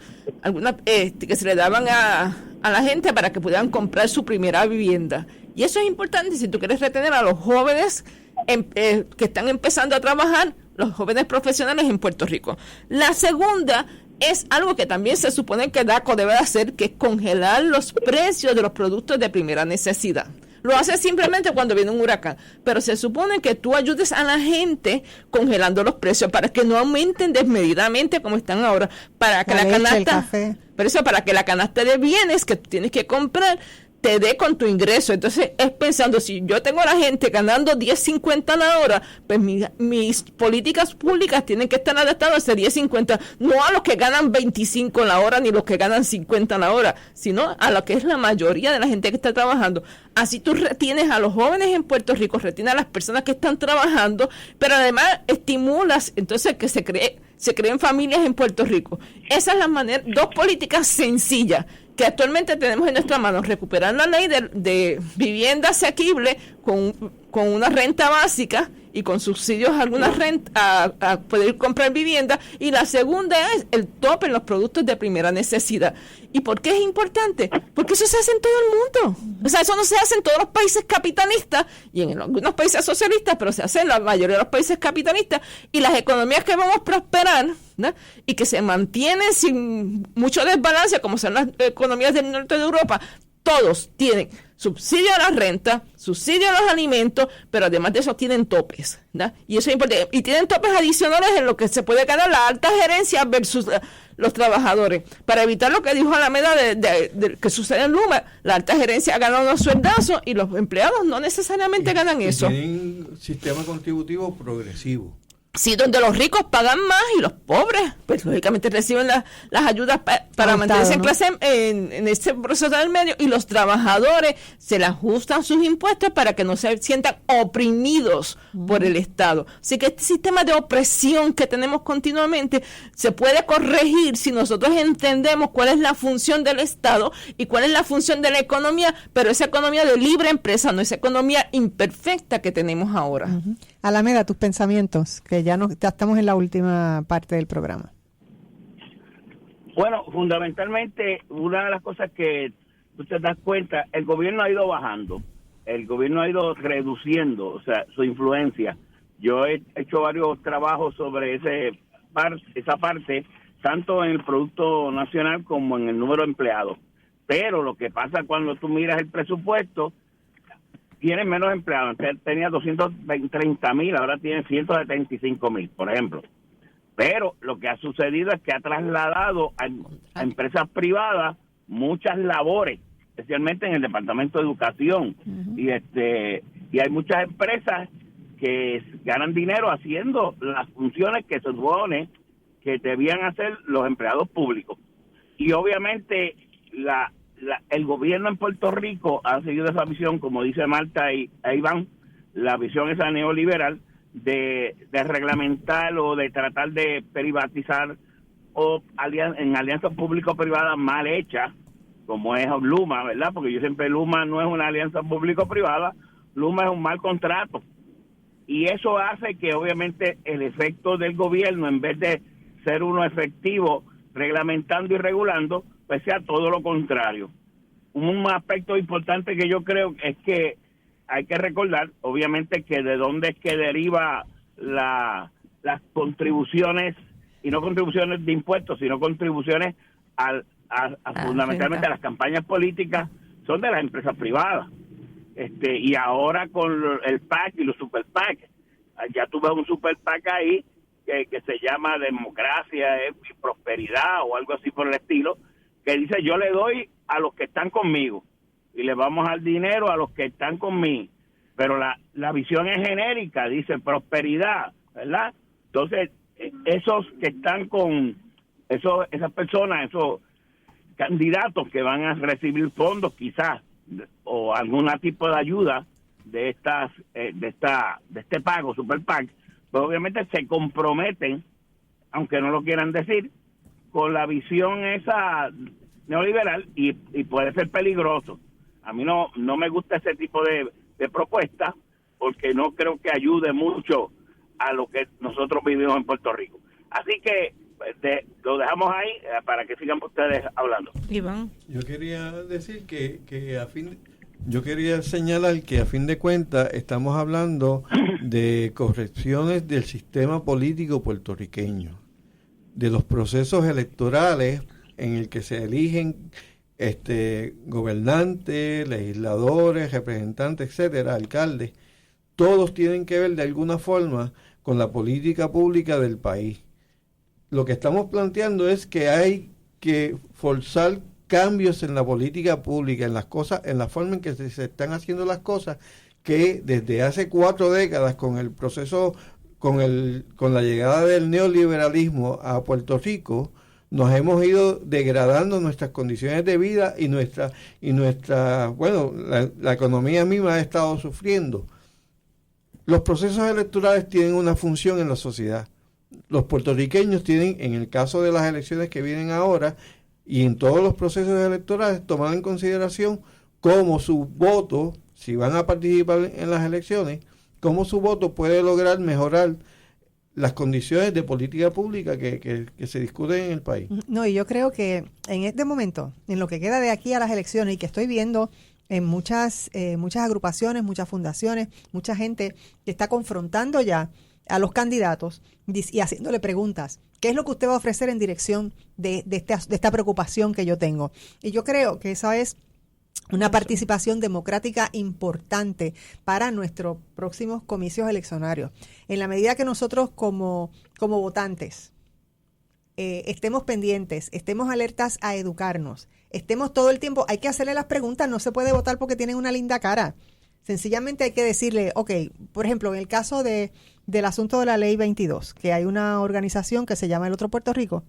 que se le daban a la gente para que pudieran comprar su primera vivienda. Y eso es importante si tú quieres retener a los jóvenes que están empezando a trabajar, los jóvenes profesionales en Puerto Rico. La segunda es algo que también se supone que DACO debe hacer, que es congelar los precios de los productos de primera necesidad. Lo hace simplemente cuando viene un huracán, pero se supone que tú ayudes a la gente congelando los precios para que no aumenten desmedidamente como están ahora, para que la canasta, pero eso, para que la canasta de bienes que tú tienes que comprar te dé con tu ingreso. Entonces es pensando, si yo tengo a la gente ganando $10.50 la hora, pues mis políticas públicas tienen que estar adaptadas a ese $10.50, no a los que ganan 25 la hora ni los que ganan 50 la hora, sino a lo que es la mayoría de la gente que está trabajando. Así tú retienes a los jóvenes en Puerto Rico, retienes a las personas que están trabajando, pero además estimulas entonces que se creen familias en Puerto Rico. Esa es la manera, dos políticas sencillas que actualmente tenemos en nuestras manos: recuperar la ley de vivienda asequible con una renta básica y con subsidios a alguna renta a poder comprar vivienda, y la segunda es el tope en los productos de primera necesidad. ¿Y por qué es importante? Porque eso se hace en todo el mundo. O sea, eso no se hace en todos los países capitalistas y en algunos países socialistas, pero se hace en la mayoría de los países capitalistas, y las economías que vamos a prosperar, ¿no?, y que se mantienen sin mucho desbalance, como son las economías del norte de Europa, todos tienen subsidio a la renta, subsidio a los alimentos, pero además de eso tienen topes, ¿no? Y eso es importante. Y tienen topes adicionales en lo que se puede ganar la alta gerencia versus los trabajadores. Para evitar lo que dijo Alameda de que sucede en Luma, la alta gerencia gana unos sueldazos y los empleados no necesariamente ganan eso. Tienen sistema contributivo progresivo. Sí, donde los ricos pagan más y los pobres, pues lógicamente reciben las ayudas para mantenerse en clase, en este proceso del medio, y los trabajadores se le ajustan sus impuestos para que no se sientan oprimidos por el Estado. Así que este sistema de opresión que tenemos continuamente se puede corregir si nosotros entendemos cuál es la función del Estado y cuál es la función de la economía, pero esa economía de libre empresa, no esa economía imperfecta que tenemos ahora. Alameda, tus pensamientos, que ya estamos en la última parte del programa. Bueno, fundamentalmente, una de las cosas que tú te das cuenta, el gobierno ha ido bajando, el gobierno ha ido reduciendo, o sea, su influencia. Yo he hecho varios trabajos sobre esa parte, tanto en el Producto Nacional como en el número de empleados. Pero lo que pasa cuando tú miras el presupuesto, tienen menos empleados. Antes tenía 230,000, ahora tiene 175,000, por ejemplo. Pero lo que ha sucedido es que ha trasladado a empresas privadas muchas labores, especialmente en el Departamento de Educación. Y hay muchas empresas que ganan dinero haciendo las funciones que se supone que debían hacer los empleados públicos. Y obviamente la el gobierno en Puerto Rico ha seguido esa visión, como dice Marta y Iván, la visión esa neoliberal de reglamentar o de tratar de privatizar o en alianzas público-privadas mal hechas, como es Luma, ¿verdad? Porque yo siempre, Luma no es una alianza público-privada, Luma es un mal contrato. Y eso hace que obviamente el efecto del gobierno, en vez de ser uno efectivo reglamentando y regulando, pues sea todo lo contrario. Un aspecto importante que yo creo es que hay que recordar, obviamente, que de dónde es que deriva las contribuciones, y no contribuciones de impuestos, sino contribuciones fundamentalmente a las campañas políticas, son de las empresas privadas. Y ahora con el PAC y los super PAC, ya tú ves un super PAC ahí que se llama Democracia y Prosperidad o algo así por el estilo, que dice: yo le doy a los que están conmigo y le vamos al dinero a los que están conmigo, pero la visión es genérica, dice prosperidad, ¿verdad? Entonces, esos que están con esas personas, esos candidatos que van a recibir fondos quizás o algún tipo de ayuda de este pago super PAC, pues obviamente se comprometen, aunque no lo quieran decir, con la visión esa neoliberal y puede ser peligroso. A mí no me gusta ese tipo de propuestas, porque no creo que ayude mucho a lo que nosotros vivimos en Puerto Rico. Así que lo dejamos ahí para que sigan ustedes hablando. Iván. Yo quería decir yo quería señalar que a fin de cuentas estamos hablando de correcciones del sistema político puertorriqueño, de los procesos electorales en el que se eligen gobernantes, legisladores, representantes, etcétera, alcaldes. Todos tienen que ver de alguna forma con la política pública del país. Lo que estamos planteando es que hay que forzar cambios en la política pública, en las cosas, en la forma en que se están haciendo las cosas, que desde hace 4 décadas con el proceso, con la llegada del neoliberalismo a Puerto Rico, nos hemos ido degradando nuestras condiciones de vida y la economía misma ha estado sufriendo. Los procesos electorales tienen una función en la sociedad. Los puertorriqueños tienen, en el caso de las elecciones que vienen ahora, y en todos los procesos electorales, tomar en consideración cómo su voto, si van a participar en las elecciones, cómo su voto puede lograr mejorar las condiciones de política pública que se discuten en el país. No, y yo creo que en este momento, en lo que queda de aquí a las elecciones, y que estoy viendo en muchas agrupaciones, muchas fundaciones, mucha gente que está confrontando ya a los candidatos y haciéndole preguntas. ¿Qué es lo que usted va a ofrecer en dirección de esta preocupación que yo tengo? Y yo creo que esa es una participación democrática importante para nuestros próximos comicios eleccionarios. En la medida que nosotros como votantes estemos pendientes, estemos alertas a educarnos, estemos todo el tiempo, hay que hacerle las preguntas, no se puede votar porque tienen una linda cara. Sencillamente hay que decirle, por ejemplo, en el caso del asunto de la Ley 22, que hay una organización que se llama El Otro Puerto Rico,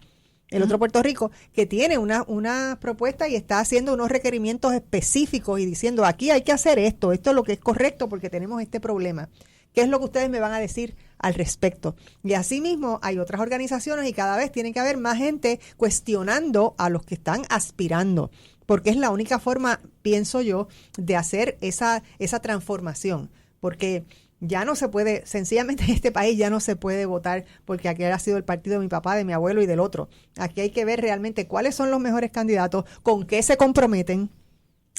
que tiene una propuesta y está haciendo unos requerimientos específicos y diciendo, aquí hay que hacer esto es lo que es correcto porque tenemos este problema. ¿Qué es lo que ustedes me van a decir al respecto? Y asimismo hay otras organizaciones y cada vez tiene que haber más gente cuestionando a los que están aspirando, porque es la única forma, pienso yo, de hacer esa transformación, porque ya no se puede, sencillamente en este país ya no se puede votar porque aquel ha sido el partido de mi papá, de mi abuelo y del otro. Aquí hay que ver realmente cuáles son los mejores candidatos, con qué se comprometen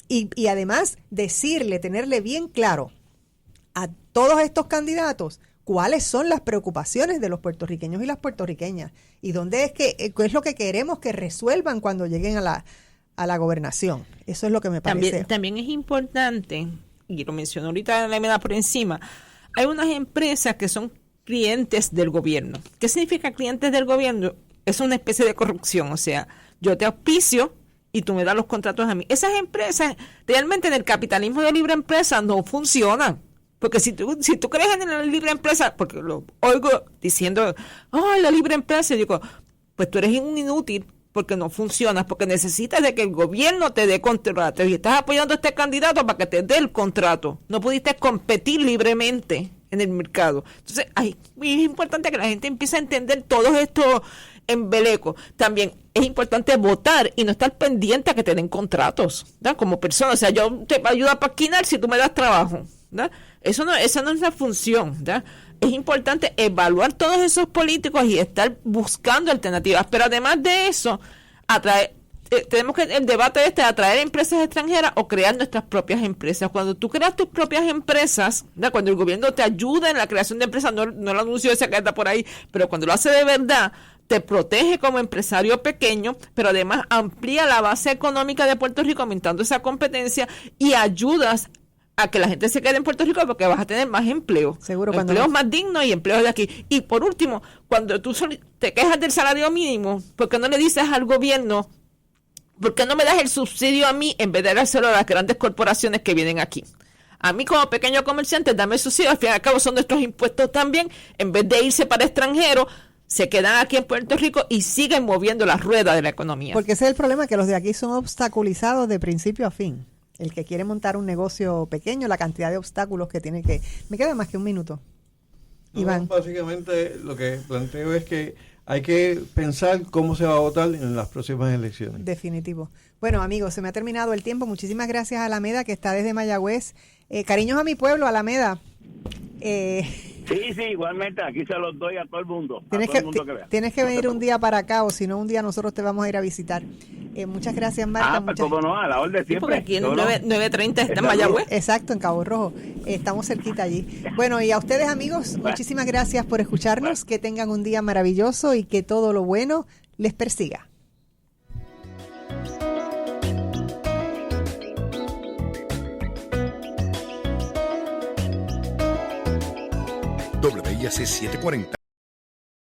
y además tenerle bien claro a todos estos candidatos cuáles son las preocupaciones de los puertorriqueños y las puertorriqueñas y qué es lo que queremos que resuelvan cuando lleguen a la gobernación. Eso es lo que me parece. También es importante, y lo mencionó ahorita la meda por encima, hay unas empresas que son clientes del gobierno. ¿Qué significa clientes del gobierno? Es una especie de corrupción, o sea, yo te auspicio y tú me das los contratos a mí. Esas empresas realmente en el capitalismo de libre empresa no funcionan. Porque si tú crees en la libre empresa, porque lo oigo diciendo, la libre empresa, y digo, pues tú eres un inútil, porque no funciona, porque necesitas de que el gobierno te dé contrato y estás apoyando a este candidato para que te dé el contrato. No pudiste competir libremente en el mercado. Entonces, es importante que la gente empiece a entender todos estos embelecos. También es importante votar y no estar pendiente a que te den contratos, ¿verdad? Como persona. O sea, yo te ayudo a paquinar si tú me das trabajo, ¿verdad? Esa no es la función, ¿verdad? Es importante evaluar todos esos políticos y estar buscando alternativas. Pero además de eso, tenemos que el debate de atraer empresas extranjeras o crear nuestras propias empresas. Cuando tú creas tus propias empresas, ¿verdad? Cuando el gobierno te ayuda en la creación de empresas, no el anuncio ese que está por ahí, pero cuando lo hace de verdad, te protege como empresario pequeño, pero además amplía la base económica de Puerto Rico, aumentando esa competencia y ayudas a que la gente se quede en Puerto Rico porque vas a tener más empleo. Seguro, empleos más dignos y empleos de aquí. Y por último, cuando tú te quejas del salario mínimo, ¿por qué no le dices al gobierno, por qué no me das el subsidio a mí en vez de dárselo a las grandes corporaciones que vienen aquí? A mí como pequeño comerciante, dame el subsidio, al fin y al cabo son nuestros impuestos también, en vez de irse para extranjeros, se quedan aquí en Puerto Rico y siguen moviendo la rueda de la economía. Porque ese es el problema, que los de aquí son obstaculizados de principio a fin. El que quiere montar un negocio pequeño, la cantidad de obstáculos que tiene que... Me queda más que un minuto. Iván. Básicamente lo que planteo es que hay que pensar cómo se va a votar en las próximas elecciones. Definitivo. Bueno, amigos, se me ha terminado el tiempo. Muchísimas gracias a Alameda, que está desde Mayagüez. Cariños a mi pueblo, Alameda. Sí, igualmente, aquí se los doy a todo el mundo. Tienes que venir un día para acá, o si no, un día nosotros te vamos a ir a visitar. Muchas gracias, Marta. Pues como no, a la orden siempre. Sí, porque aquí en 9:30 está en Mayagüez. Exacto, en Cabo Rojo. Estamos cerquita allí. Bueno, y a ustedes, amigos, muchísimas gracias por escucharnos. Que tengan un día maravilloso y que todo lo bueno les persiga. WIAC 740